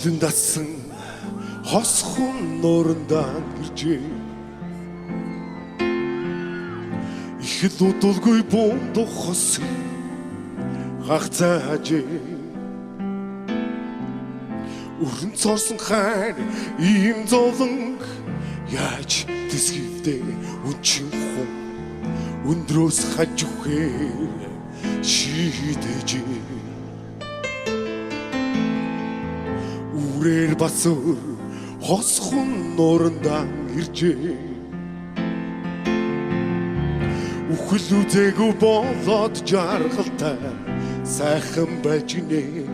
Ижлэн дасан хосхон нуурандаа иржээ. Их л удалгүй бундах хос гагцаажээ. Өрн цорсон хайр ийм зовлонг яаж тэсгэвдээ үнчин хүн өндрөөс хажуухээр шийдэжээ. Үрээр басар хосхон нуурандаа иржээ. Үхэл үзээгүй болоод жаргалтай сайхан байж гинэ.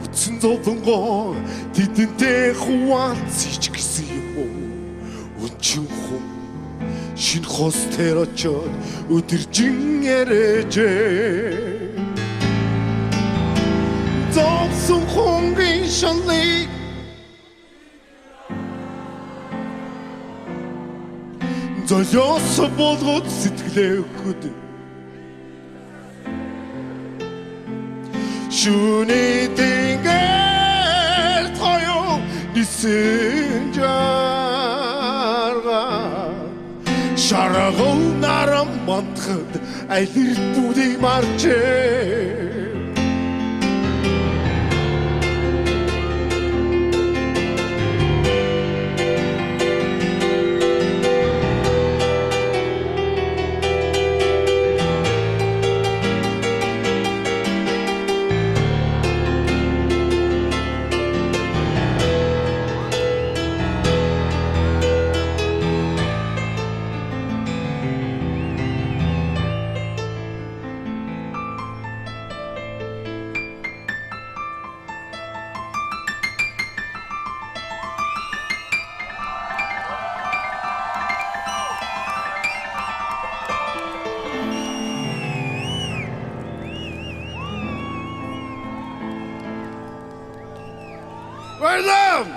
Үтсэн зовлонгоо тэдэнтэй хуваалцж гисэн юм. Үнчин хүн шинэ хос тэр очоод өдөржин яриажээ. Зовсон хонгийн шанлыг золиос болгоод сэтгэлээ өгөхөд шүний тэнгэр тоёо нисэн жарга шаргал нарам мантхад айлэр бүдий марчээ. Welcome!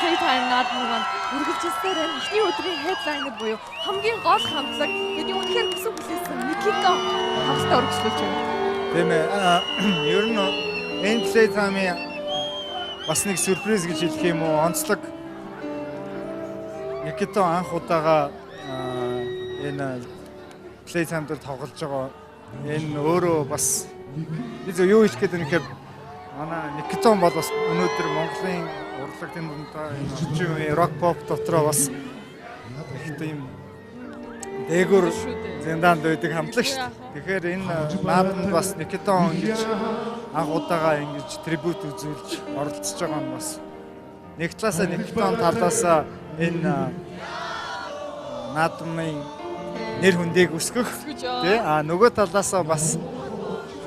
Playtime наадмын маань үргэлжилсээр эхний өдрийн headliner буюу хамгийн гол хамтлаг бидний үнэхээр хүссэн хүлээсэн Никито хамтдаа үргэлжлүүлж байна. Тийм ээ. Ер нь энэ Playtime-ийн бас нэг сюрприз гэж хэлэх юм уу? Онцлог Никито анх удаага энэ Playtime дээр тоглож байгаа. Энэ өөрөө бас бид юу хэлэх гээд нэхэр манай Никитон бол бас өнөөдөр Монголын урлаг тэмдэгтээ жижиг рок поп дотроо бас их тийм дээгүүр зэндаанд байдаг хамтлаг шүү дээ. Тэгэхээр энэ наадманд бас Никитон ингэж анх удаага ингэж трибют үзүүлж оролцож байгаа нь бас нэг талаасаа Никитон талаасаа энэ наадмын нэр хүндийг өсгөх Өсгөж, тий нөгөө талаасаа бас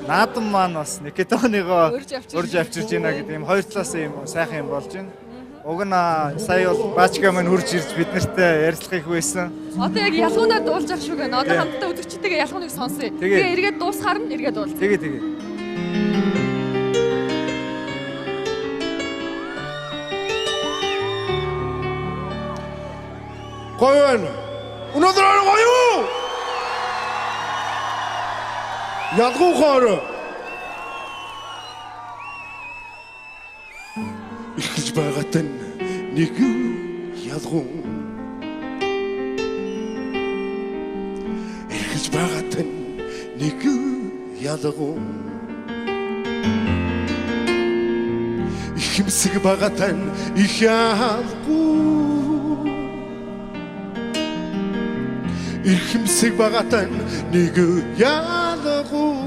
наадам маань бас Никитоныгоо урьж авчирж байна гэдэг юм хоёр талаас юм сайхан юм болж байна. Уг нь сая бол Баачга маань хурж ирж бид нартай ярилцлах их байсан. Одоо яг ялгуунаар дуулж ах шүү гэнэ. Одоо хамтдаа үзэгчтэйгээ ялгууныг сонсъё. Тэгээ эргээд дуусахаар нь эргээд дуул. Тэгээ. Гоё байна. Өнөөдөр гоё юу? Ялгуу хоор. Ихж байгаатай нэг ялгуу. Ихж байгаатай нэг ялгуу. Ихэмсэг байгаатай их ялгуу. Ихэмсэг байгаатай нэг ялгуу.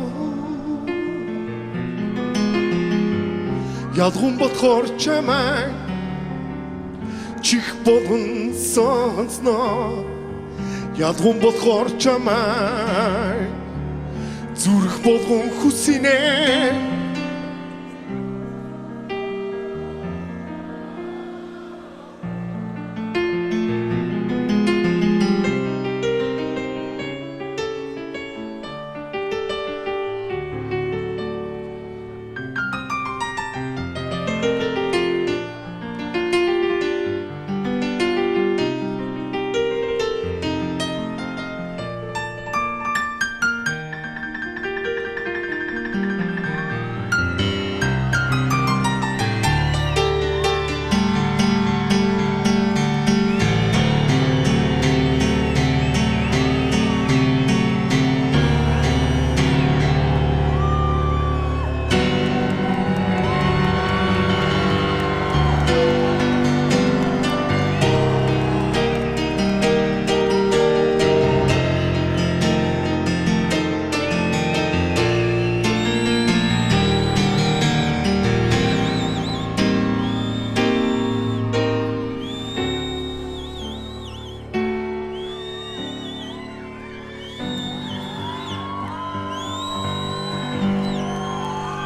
Ялгуун болохоор чамай чих болон сонсноо. Ялгуун болохоор чамай зүрх болгон хүсинэ.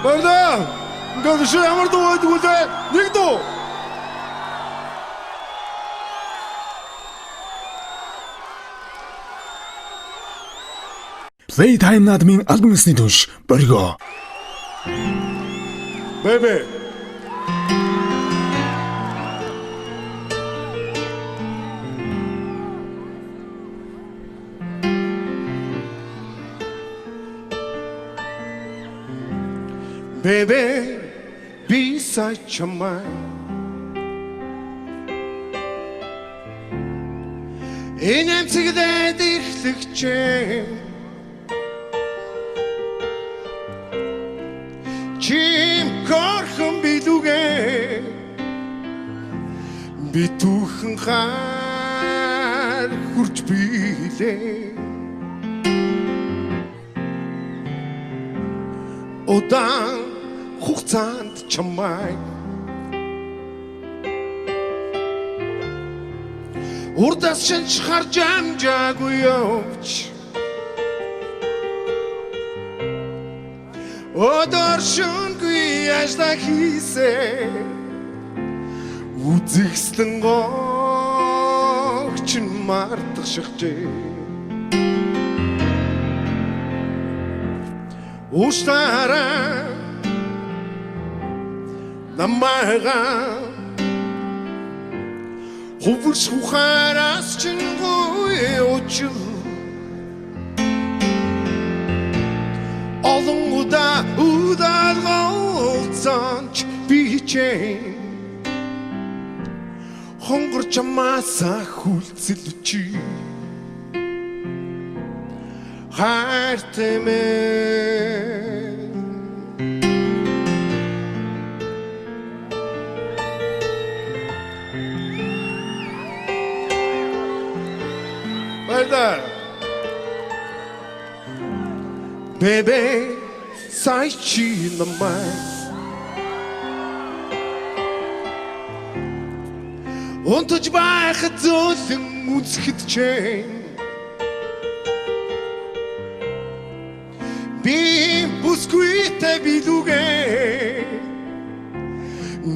Баярлалаа. Ингээд чи ямар дуу байдаг вэ? Нэг дуу. Playtime наадмын албан ёсны түнш боргоо. Бэбэ. Baby, beside your mind. Энэ амцэгдээд ирлэгчээ. Чим горхон билүүгээ. Битүүхэн хаар хурж билээ. Удаан хугацаанд чамай урдаас шинж харж амжаагүй явж өдөр шөнөгүй ажлаа хийсэ үзэгслэн гооч мартах шигчээ Устара намайга хувирс ухараас чингой очил олон удаалгоолцонч бичэн хонгор чамаасаа хүлцэлчи хайртэмээ Baby, сайчи намай Унтаж байхад зөөлөн үзэхэд чэн Би бүсгүйтэй билүүгээ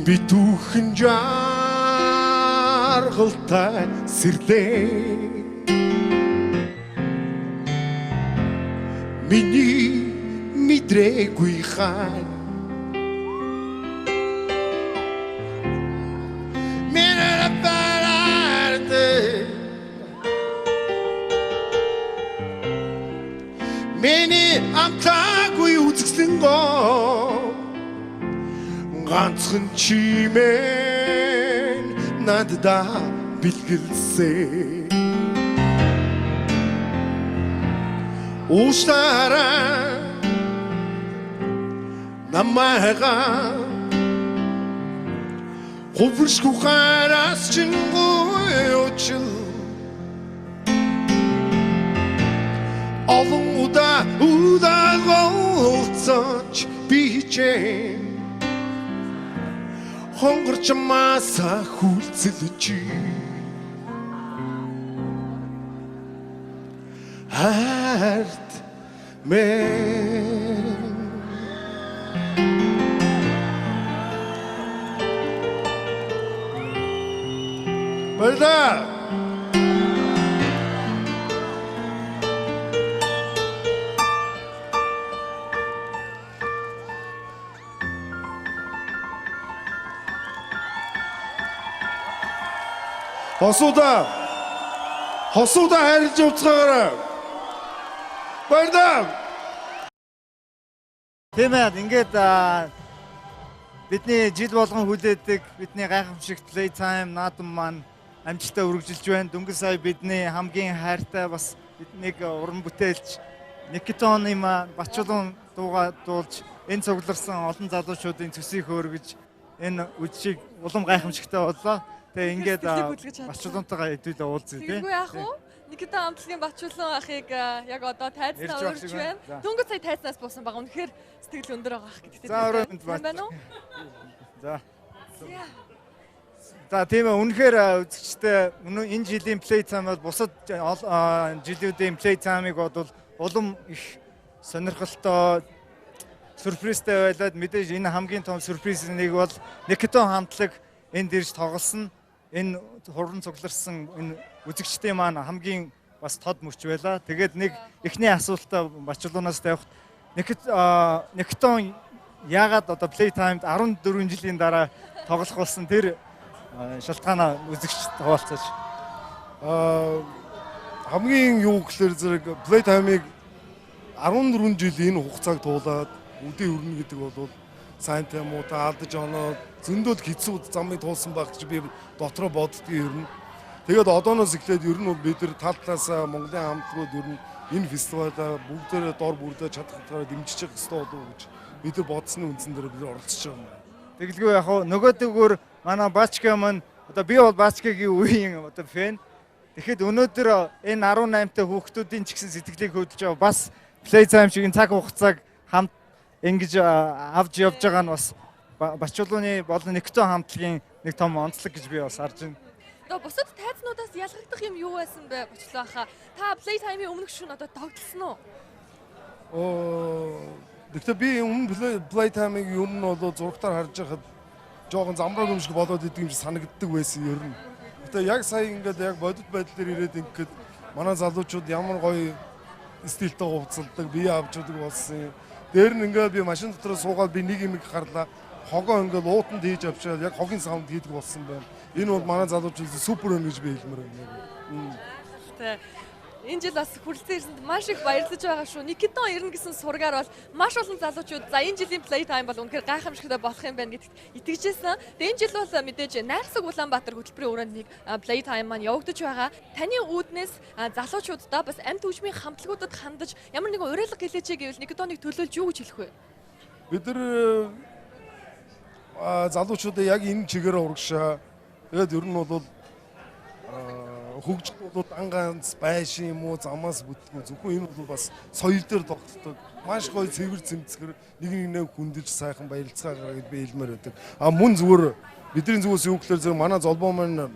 би түүхэн жаргалтай сэрлээ миний мэдрээгүй хай Миний амтаагүй үзэсгэлэн гоо ганцхан чимээ надад бэлгэлсэн Ууштараа намайгаа хувиршгүй хараас чингой очил Олон удаалгоолцооч бичээ Хонгорч мааса хүлцэлж Харт мен Баярлалаа Хосуудаа харилж явцгаараа. Баярлалаа. Тийм ээ ингээд бидний жил болгон хүлээдэг бидний гайхамшигт Playtime наадам маань амжилтаа үргэлжилж байна. Дөнгөж сая бидний хамгийн хайртай бас биднийг уран бүтээлч Никитоны маань Бачулуун дуугаа дуулж энэ цугларсан олон залуучуудын цөсийг хөөргөж энэ үдшийг улам гайхамшигтай боллоо. Тэгээ ингээд Бачулуунтайгаа хэдүүлээ уулзъя тийм. Тэгвэл яах вэ? Никита амтлагийн Бачулуун ахыг яг одоо тайзнаа урьж байна. Дөнгөж сая тайзнаас буусан байгаа. Үнэхээр сэтгэл өндөр байгаа ах гэдэг. За өрөөнд байна уу? За. За тийм ээ үнэхээр үзэгчтэй энэ жилийн Playtime бол бусад жилүүдийн Playtime-ыг бол улам их сонирхолтой сюрпризтэй байлаад мэдээж энэ хамгийн том сюрприз нэг бол Никитон хамтлаг энд ирж тоглосон. Энэ хурдан цугларсан энэ үзэгчдийн маань хамгийн бас тод мөч байла. Тэгээд нэг эхний асуултаа Бачулуунаас тавих. Никитон яагаад одоо Playtime-д 14 жилийн дараа тоглох болсон тэр шалтгаанаа үзэгчд хуваалцаач. Хамгийн юу гэхээр зэрэг Playtime-ыг 14 жил энэ хугацааг туулаад үдээ өрнө гэдэг бол сайнтай муу та алдаж оноо зөндөөд хэцүү замыг туулсан байх гэж би дотроо боддгийн ер нь. Тэгээд одооноос эхлээд ер нь бид нар тал талаасаа Монголын хамтлагууд ер нь энэ фестивалаа бүгдээрээ дор бүрдээ чадхалтаараа дэмжиж явах хэрэгтэй болов уу гэж бид нар бодсны үндсэн дээр бид оролцож байгаа юм. Тэгэлгүй яг хоо нөгөөдөгөр манай Бачка маань одоо би бол Бачкагийн үеийн одоо фэн. Тэгэхэд өнөөдөр энэ 18-тай хүүхдүүдийн ч гэсэн сэтгэлийг хөдөлж байгаа бас Playtime шиг цаг хугацааг хамт ингэж авч явж байгаа нь бас Бачулууны болон Никитон хамтлагийн нэг том онцлог гэж би бас харж байна. Одоо бусад тайзнуудаас ялгагдах юм юу байсан бэ Бачулуу хаа? Та Playtime-ийн өмнөх шөнө одоо тоглосон уу? Гэхдээ би өмнө Playtime-ыг ер нь бол зурагтаар харж байхад жоохон замбраг юм шиг болоод идэг юм шиг санагддаг байсан ер нь. Гэхдээ яг сая ингээд яг бодит байдал дээр ирээд ингээд манай залуучууд ямар гоё стилтэй хувцалдаг, бие авч удаг болсон юм. Дээр нь ингээд би машин дотор суугаад би нэг юм гарлаа. Хогоо ингээд уутанд хийж авчаад яг хогийн саунд хийдэг болсон байна. Энэ бол манай залуучууд супер юм гэж би хэлмээр байна. Энэ жил бас хүрэлцэн ирсэнд маш их баярлаж байгаа шүү. Никитон ирнэ гэсэн сургаар бол маш олон залуучууд за энэ жилийн Playtime бол үнэхээр гайхамшигтай болох юм байна гэдэгт итгэжсэн. Тэгээ энэ жил бол мэдээж Найрсаг Улаанбаатар хөтөлбөрийн өрөөнд нэг Playtime маань явагдаж байгаа. Таны үүднээс залуучуудаа бас амт хөгжмийн хамтлагуудад хандаж ямар нэгэн уриалга хэлээч гэвэл Никитоныг төлөөлж юу гэж хэлэх вэ? Бид нар залуучуудаа яг энэ чигээрээ урагшаа. Тэгээд ер нь бол хөгжил бол ангаанц байшин юм уу замаас бүтгүү зөвхөн энэ бол бас соёл дээр тогтдог маш гоё цэвэр цэмцгэр нэг нэгнээ хүндэж сайхан баярлцгаа гэж би хэлмээр байдаг. Мөн зүгээр бидний зүгээс юу гэхээр зөв манай золбоо маань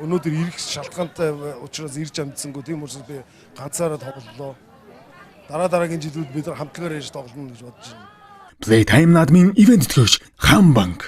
өнөөдөр ирэх шалтгаантай учраас ирж амжсангүй тийм учраас би ганцаараа тоглолоо. дараагийн жилүүд бид нар хамтлагаар ярьж тоглоно гэж бодож байна. Playtime наадмын ивент төгс Хамбанк.